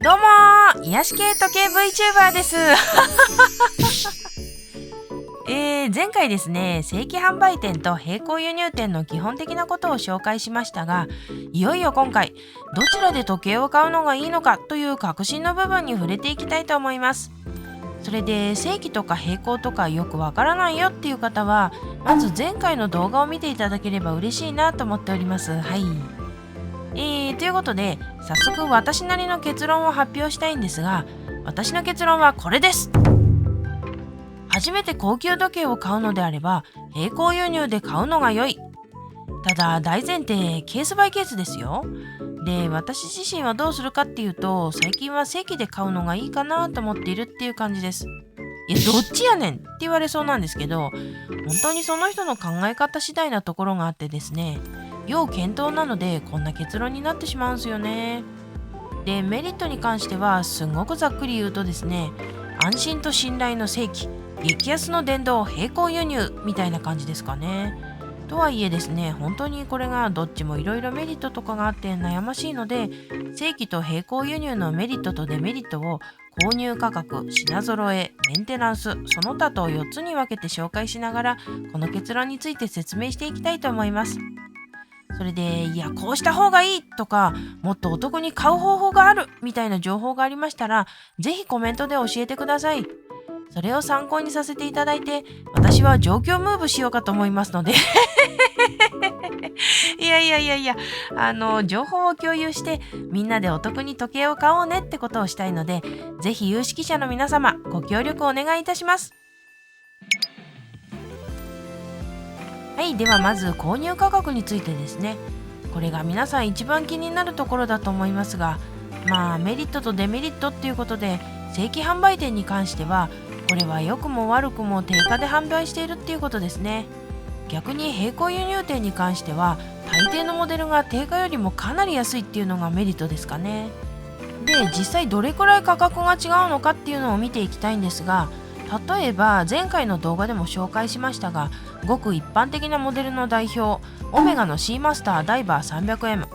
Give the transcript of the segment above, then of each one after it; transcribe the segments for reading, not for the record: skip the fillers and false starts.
どうも癒し系時計 VTuber です。前回ですね、正規販売店と並行輸入店の基本的なことを紹介しましたが、いよいよ今回、どちらで時計を買うのがいいのかという核心の部分に触れていきたいと思います。それで、正規とか並行とかよくわからないよっていう方は、まず前回の動画を見ていただければ嬉しいなと思っております。はい。ということで、早速私なりの結論を発表したいんですが、私の結論はこれです。初めて高級時計を買うのであれば、並行輸入で買うのが良い。ただ、大前提、ケースバイケースですよ。で、私自身はどうするかっていうと、最近は正規で買うのがいいかなと思っているっていう感じです。いや、どっちやねんって言われそうなんですけど、本当にその人の考え方次第なところがあってですね、要検討なのでこんな結論になってしまうんですよね。で、メリットに関してはすんごくざっくり言うとですね、安心と信頼の正規、激安の電動並行輸入みたいな感じですかね。とはいえですね、本当にこれがどっちもいろいろメリットとかがあって悩ましいので、正規と並行輸入のメリットとデメリットを購入価格、品揃え、メンテナンス、その他と4つに分けて紹介しながら、この結論について説明していきたいと思います。それで、いや、こうした方がいいとか、もっとお得に買う方法があるみたいな情報がありましたら、ぜひコメントで教えてください。それを参考にさせていただいて、私は状況ムーブしようかと思いますのでいや、情報を共有して、みんなでお得に時計を買おうねってことをしたいので、ぜひ有識者の皆様、ご協力お願いいたします。はい、ではまず購入価格についてですね。これが皆さん一番気になるところだと思いますが、メリットとデメリットっていうことで、正規販売店に関しては、これは良くも悪くも定価で販売しているっていうことですね。逆に並行輸入店に関しては、大抵のモデルが定価よりもかなり安いっていうのがメリットですかね。で、実際どれくらい価格が違うのかっていうのを見ていきたいんですが、例えば前回の動画でも紹介しましたが、ごく一般的なモデルの代表、オメガの C マスターダイバー 300M。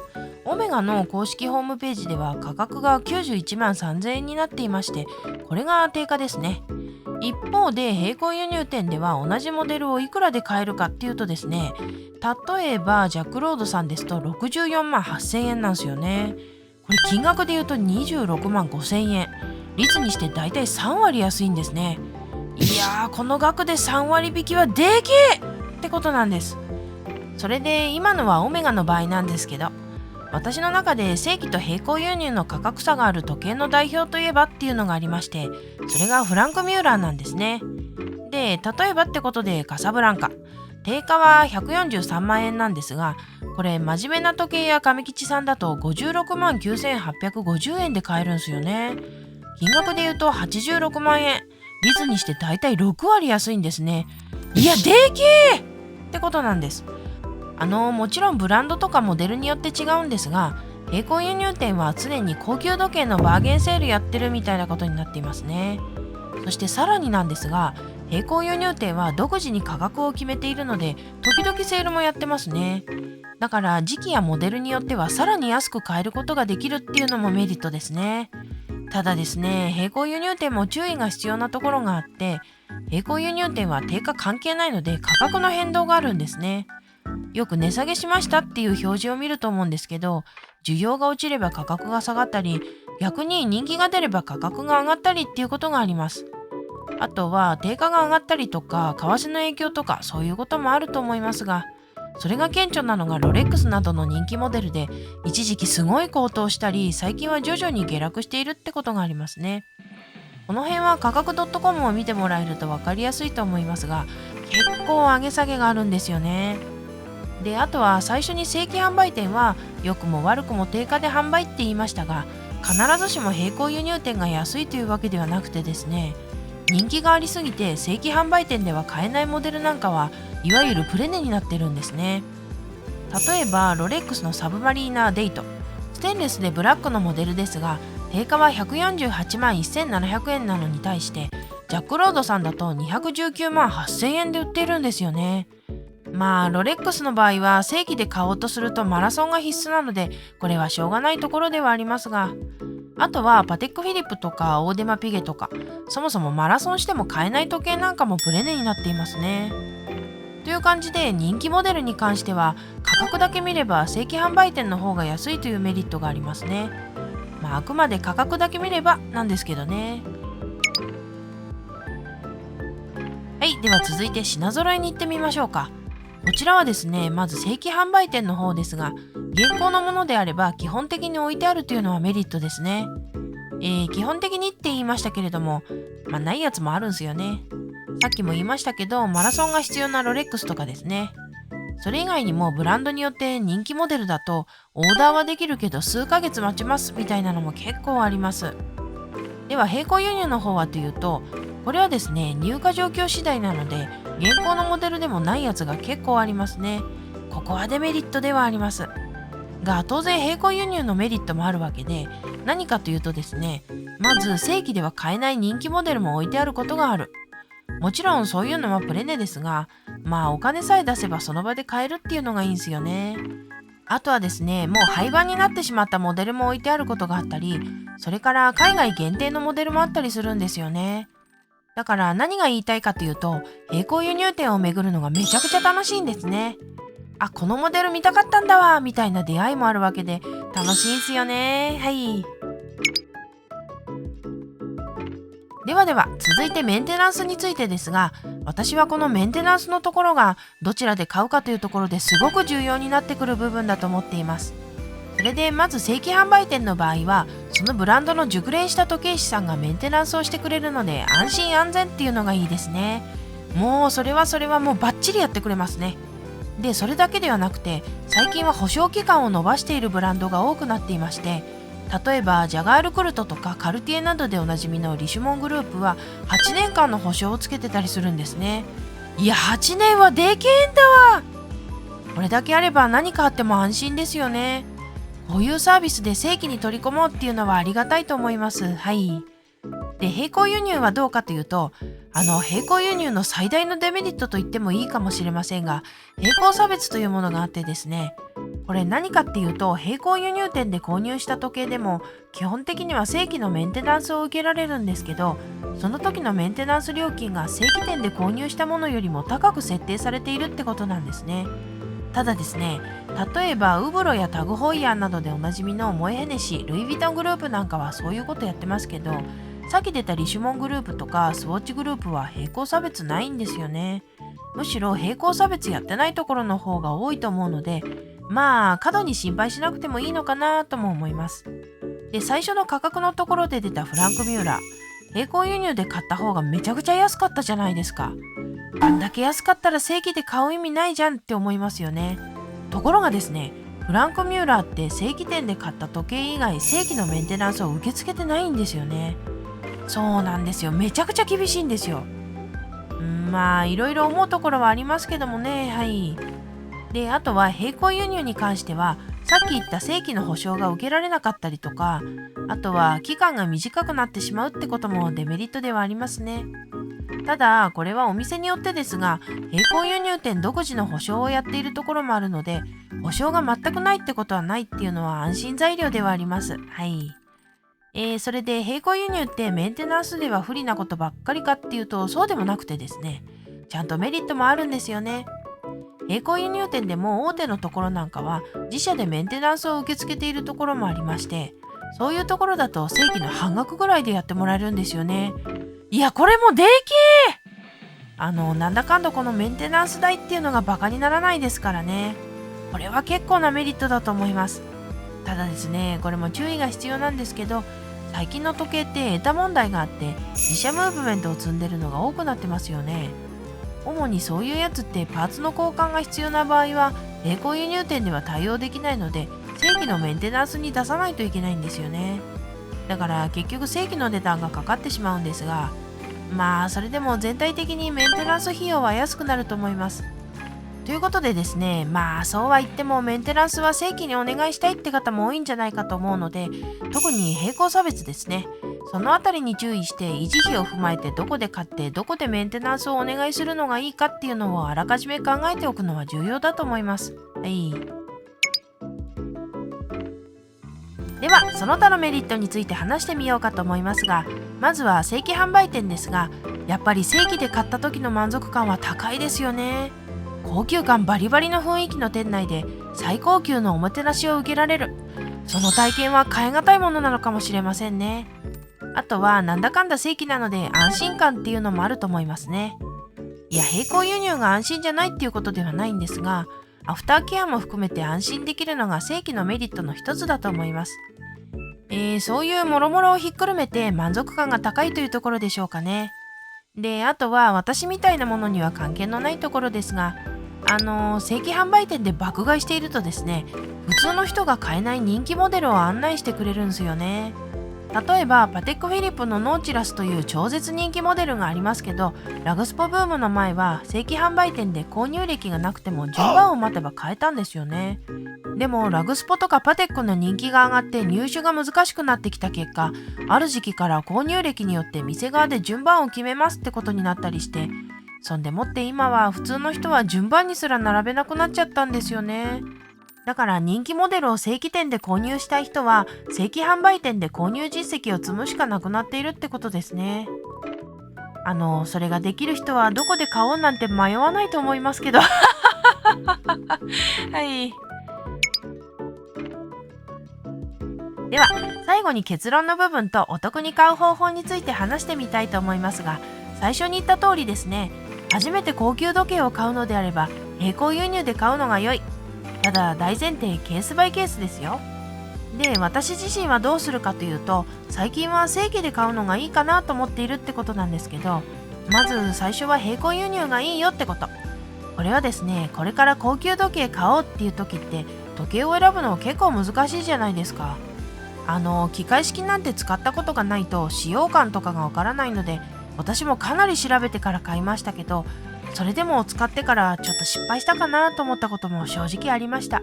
オメガの公式ホームページでは価格が91万3000円になっていまして、これが定価ですね。一方で並行輸入店では同じモデルをいくらで買えるかっていうとですね、例えばジャックロードさんですと64万8000円なんですよね。これ金額で言うと26万5000円。率にしてだいたい3割安いんですね。いやー、この額で3割引きはでけえってことなんです。それで今のはオメガの場合なんですけど、私の中で正規と並行輸入の価格差がある時計の代表といえばっていうのがありまして、それがフランク・ミューラーなんですね。で、例えばってことでカサブランカ。定価は143万円なんですが、これ真面目な時計や亀吉さんだと56万9850円で買えるんですよね。金額で言うと86万円。率にしてだいたい6割安いんですね。いや、でけえってことなんです。もちろんブランドとかモデルによって違うんですが、並行輸入店は常に高級時計のバーゲンセールやってるみたいなことになっていますね。そしてさらになんですが、並行輸入店は独自に価格を決めているので、時々セールもやってますね。だから時期やモデルによってはさらに安く買えることができるっていうのもメリットですね。ただですね、並行輸入店も注意が必要なところがあって、並行輸入店は定価関係ないので価格の変動があるんですね。よく値下げしましたっていう表示を見ると思うんですけど、需要が落ちれば価格が下がったり、逆に人気が出れば価格が上がったりっていうことがあります。あとは定価が上がったりとか、為替の影響とかそういうこともあると思いますが、それが顕著なのがロレックスなどの人気モデルで、一時期すごい高騰したり、最近は徐々に下落しているってことがありますね。この辺は価格 .com を見てもらえると分かりやすいと思いますが、結構上げ下げがあるんですよね。で、あとは最初に正規販売店は良くも悪くも定価で販売って言いましたが、必ずしも並行輸入店が安いというわけではなくてですね、人気がありすぎて正規販売店では買えないモデルなんかはいわゆるプレネになってるんですね。例えばロレックスのサブマリーナーデイト、ステンレスでブラックのモデルですが、定価は148万1700円なのに対して、ジャックロードさんだと219万8000円で売っているんですよね。ロレックスの場合は正規で買おうとするとマラソンが必須なので、これはしょうがないところではありますが、あとはパテックフィリップとかオーデマピゲとか、そもそもマラソンしても買えない時計なんかもプレネになっていますね。という感じで、人気モデルに関しては価格だけ見れば正規販売店の方が安いというメリットがありますね。あくまで価格だけ見ればなんですけどね。はい、では続いて品揃えに行ってみましょうか。こちらはですね、まず正規販売店の方ですが、現行のものであれば基本的に置いてあるというのはメリットですね。基本的にって言いましたけれども、ないやつもあるんすよね。さっきも言いましたけど、マラソンが必要なロレックスとかですね。それ以外にもブランドによって人気モデルだとオーダーはできるけど数ヶ月待ちますみたいなのも結構あります。では並行輸入の方はというと、これはですね、入荷状況次第なので現行のモデルでもないやつが結構ありますね。ここはデメリットではありますが、当然並行輸入のメリットもあるわけで、何かというとですね、まず正規では買えない人気モデルも置いてあることがある。もちろんそういうのはプレネですが、お金さえ出せばその場で買えるっていうのがいいんすよね。あとはですね、もう廃盤になってしまったモデルも置いてあることがあったり、それから海外限定のモデルもあったりするんですよね。だから何が言いたいかというと、並行輸入店を巡るのがめちゃくちゃ楽しいんですね。あ、このモデル見たかったんだわみたいな出会いもあるわけで楽しいんすよね。はい。ではでは続いてメンテナンスについてですが、私はこのメンテナンスのところがどちらで買うかというところですごく重要になってくる部分だと思っています。それでまず正規販売店の場合は、そのブランドの熟練した時計師さんがメンテナンスをしてくれるので安心安全っていうのがいいですね。もうそれはもうバッチリやってくれますね。でそれだけではなくて、最近は保証期間を延ばしているブランドが多くなっていまして、例えばジャガールクルトとかカルティエなどでおなじみのリシュモングループは8年間の保証をつけてたりするんですね。いや8年はでけえんだわ。これだけあれば何かあっても安心ですよね。こういうサービスで正規に取り込もうっていうのはありがたいと思います。はい。で並行輸入はどうかというと、並行輸入の最大のデメリットと言ってもいいかもしれませんが、並行差別というものがあってですね、これ何かっていうと、並行輸入店で購入した時計でも基本的には正規のメンテナンスを受けられるんですけど、その時のメンテナンス料金が正規店で購入したものよりも高く設定されているってことなんですね。ただですね、例えばウブロやタグホイヤーなどでおなじみのモエヘネシ、ルイ・ヴィトングループなんかはそういうことやってますけど、さっき出たリシュモングループとかスウォッチグループは並行差別ないんですよね。むしろ並行差別やってないところの方が多いと思うので、過度に心配しなくてもいいのかなとも思います。で最初の価格のところで出たフランク・ミューラー、並行輸入で買った方がめちゃくちゃ安かったじゃないですか。あんだけ安かったら正規で買う意味ないじゃんって思いますよね。ところがですね、フランク・ミューラーって正規店で買った時計以外正規のメンテナンスを受け付けてないんですよね。そうなんですよ。めちゃくちゃ厳しいんですよ。いろいろ思うところはありますけどもね。はい。であとは並行輸入に関しては、さっき言った正規の保証が受けられなかったりとか、あとは期間が短くなってしまうってこともデメリットではありますね。ただこれはお店によってですが、並行輸入店独自の保証をやっているところもあるので、保証が全くないってことはないっていうのは安心材料ではあります。はい。それで並行輸入ってメンテナンスでは不利なことばっかりかっていうと、そうでもなくてですね、ちゃんとメリットもあるんですよね。並行輸入店でも大手のところなんかは自社でメンテナンスを受け付けているところもありまして、そういうところだと正規の半額ぐらいでやってもらえるんですよね。いやこれもでけえ。なんだかんだこのメンテナンス代っていうのがバカにならないですからね。これは結構なメリットだと思います。ただですね、これも注意が必要なんですけど、最近の時計って得た問題があって自社ムーブメントを積んでるのが多くなってますよね。主にそういうやつってパーツの交換が必要な場合は並行輸入店では対応できないので、正規のメンテナンスに出さないといけないんですよね。だから結局正規の値段がかかってしまうんですが、それでも全体的にメンテナンス費用は安くなると思います。ということでですね、そうは言ってもメンテナンスは正規にお願いしたいって方も多いんじゃないかと思うので、特に並行差別ですね、そのあたりに注意して維持費を踏まえてどこで買ってどこでメンテナンスをお願いするのがいいかっていうのをあらかじめ考えておくのは重要だと思います。はい。ではその他のメリットについて話してみようかと思いますが、まずは正規販売店ですが、やっぱり正規で買った時の満足感は高いですよね。高級感バリバリの雰囲気の店内で最高級のおもてなしを受けられる、その体験は買い難いものなのかもしれませんね。あとはなんだかんだ正規なので安心感っていうのもあると思いますね。いや、並行輸入が安心じゃないっていうことではないんですが、アフターケアも含めて安心できるのが正規のメリットの一つだと思います。そういうもろもろをひっくるめて満足感が高いというところでしょうかね。で、あとは私みたいなものには関係のないところですが、正規販売店で爆買いしているとですね、普通の人が買えない人気モデルを案内してくれるんですよね。例えばパテックフィリップのノーチラスという超絶人気モデルがありますけど、ラグスポブームの前は正規販売店で購入歴がなくても順番を待てば買えたんですよね。でもラグスポとかパテックの人気が上がって入手が難しくなってきた結果、ある時期から購入歴によって店側で順番を決めますってことになったりして、そんでもって今は普通の人は順番にすら並べなくなっちゃったんですよね。だから人気モデルを正規店で購入したい人は正規販売店で購入実績を積むしかなくなっているってことですね。それができる人はどこで買おうなんて迷わないと思いますけどはい。では最後に結論の部分とお得に買う方法について話してみたいと思いますが、最初に言った通りですね、初めて高級時計を買うのであれば並行輸入で買うのが良い。ただ大前提ケースバイケースですよ。で、私自身はどうするかというと、最近は正規で買うのがいいかなと思っているってことなんですけど、まず最初は並行輸入がいいよってこと。これはですね、これから高級時計買おうっていう時って時計を選ぶの結構難しいじゃないですか。機械式なんて使ったことがないと使用感とかがわからないので、私もかなり調べてから買いましたけど、それでも使ってからちょっと失敗したかなと思ったことも正直ありました。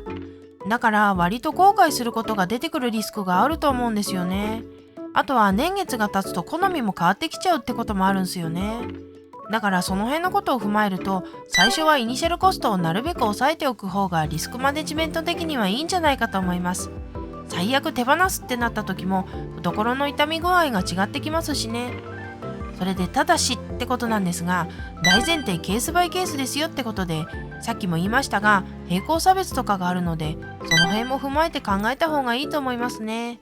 だから割と後悔することが出てくるリスクがあると思うんですよね。あとは年月が経つと好みも変わってきちゃうってこともあるんですよね。だからその辺のことを踏まえると、最初はイニシャルコストをなるべく抑えておく方がリスクマネジメント的にはいいんじゃないかと思います。最悪手放すってなった時も懐の痛み具合が違ってきますしね。それでただしってことなんですが、大前提ケースバイケースですよってことで、さっきも言いましたが並行差別とかがあるので、その辺も踏まえて考えた方がいいと思いますね。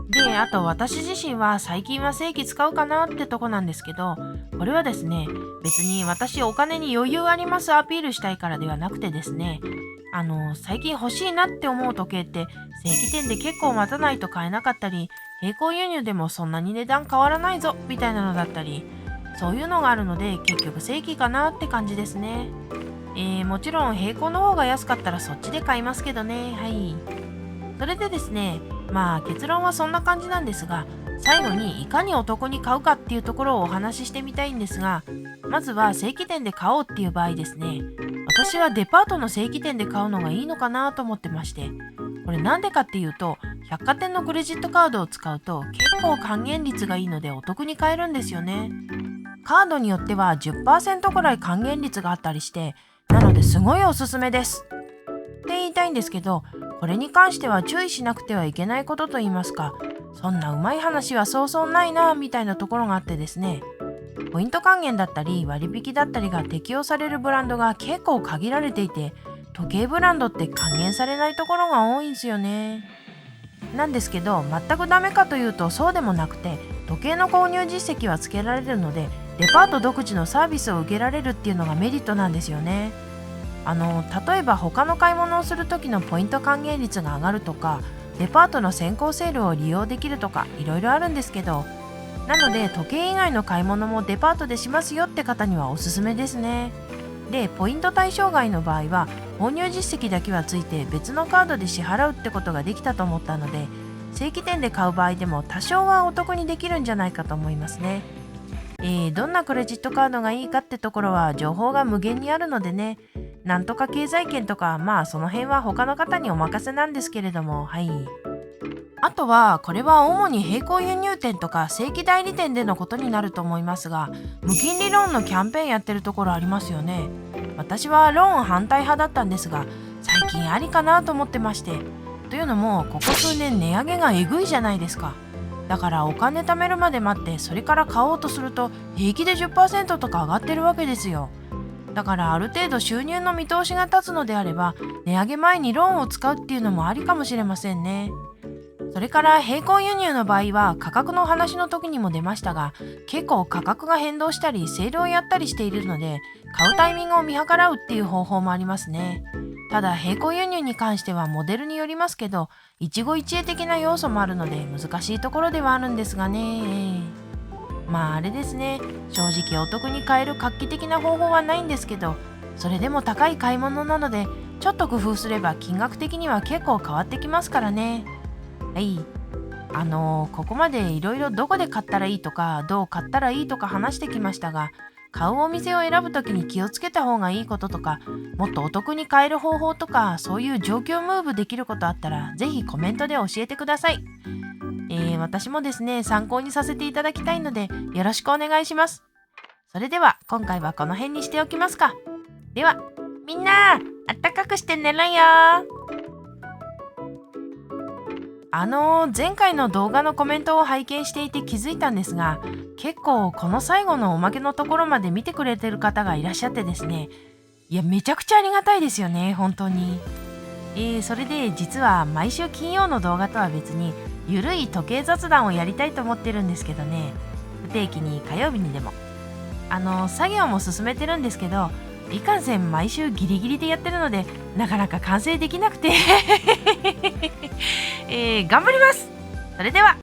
で、あと私自身は最近は正規使うかなってとこなんですけど、これはですね、別に私お金に余裕ありますアピールしたいからではなくてですね、最近欲しいなって思う時計って正規店で結構待たないと買えなかったり、並行輸入でもそんなに値段変わらないぞみたいなのだったり、そういうのがあるので結局正規かなって感じですね。もちろん並行の方が安かったらそっちで買いますけどね。はい。それでですね、まあ結論はそんな感じなんですが、最後にいかにお得に買うかっていうところをお話ししてみたいんですが、まずは正規店で買おうっていう場合ですね、私はデパートの正規店で買うのがいいのかなと思ってまして、これなんでかっていうと、百貨店のクレジットカードを使うと結構還元率がいいのでお得に買えるんですよね。カードによっては 10% くらい還元率があったりして、なのですごいおすすめですって言いたいんですけど、これに関しては注意しなくてはいけないことと言いますか、そんなうまい話はそうそうないなみたいなところがあってですね、ポイント還元だったり割引だったりが適用されるブランドが結構限られていて、時計ブランドって還元されないところが多いんですよね。なんですけど、全くダメかというとそうでもなくて、時計の購入実績はつけられるので、デパート独自のサービスを受けられるっていうのがメリットなんですよね。例えば他の買い物をする時のポイント還元率が上がるとか、デパートの先行セールを利用できるとか、いろいろあるんですけど、なので時計以外の買い物もデパートでしますよって方にはおすすめですね。で、ポイント対象外の場合は購入実績だけはついて別のカードで支払うってことができたと思ったので、正規店で買う場合でも多少はお得にできるんじゃないかと思いますね。どんなクレジットカードがいいかってところは情報が無限にあるのでね、なんとか経済圏とか、まあその辺は他の方にお任せなんですけれども、はい。あとはこれは主に並行輸入店とか正規代理店でのことになると思いますが、無金利ローンのキャンペーンやってるところありますよね。私はローン反対派だったんですが、最近ありかなと思ってまして、というのもここ数年値上げがえぐいじゃないですか。だからお金貯めるまで待ってそれから買おうとすると平気で 10% とか上がってるわけですよ。だからある程度収入の見通しが立つのであれば値上げ前にローンを使うっていうのもありかもしれませんね。それから並行輸入の場合は価格の話の時にも出ましたが、結構価格が変動したりセールをやったりしているので買うタイミングを見計らうっていう方法もありますね。ただ並行輸入に関してはモデルによりますけど一期一会的な要素もあるので難しいところではあるんですがね。まああれですね、正直お得に買える画期的な方法はないんですけど、それでも高い買い物なのでちょっと工夫すれば金額的には結構変わってきますからね。はい。ここまでいろいろどこで買ったらいいとかどう買ったらいいとか話してきましたが、買うお店を選ぶときに気をつけた方がいいこととか、もっとお得に買える方法とか、そういう状況ムーブできることあったらぜひコメントで教えてください。私もですね、参考にさせていただきたいのでよろしくお願いします。それでは今回はこの辺にしておきますか。ではみんなあったかくして寝るよ。前回の動画のコメントを拝見していて気づいたんですが、結構この最後のおまけのところまで見てくれてる方がいらっしゃってですね、いやめちゃくちゃありがたいですよね、本当に。それで実は毎週金曜の動画とは別にゆるい時計雑談をやりたいと思ってるんですけどね、不定期に火曜日にでも作業も進めてるんですけど、いかんせん毎週ギリギリでやってるのでなかなか完成できなくて頑張ります。それでは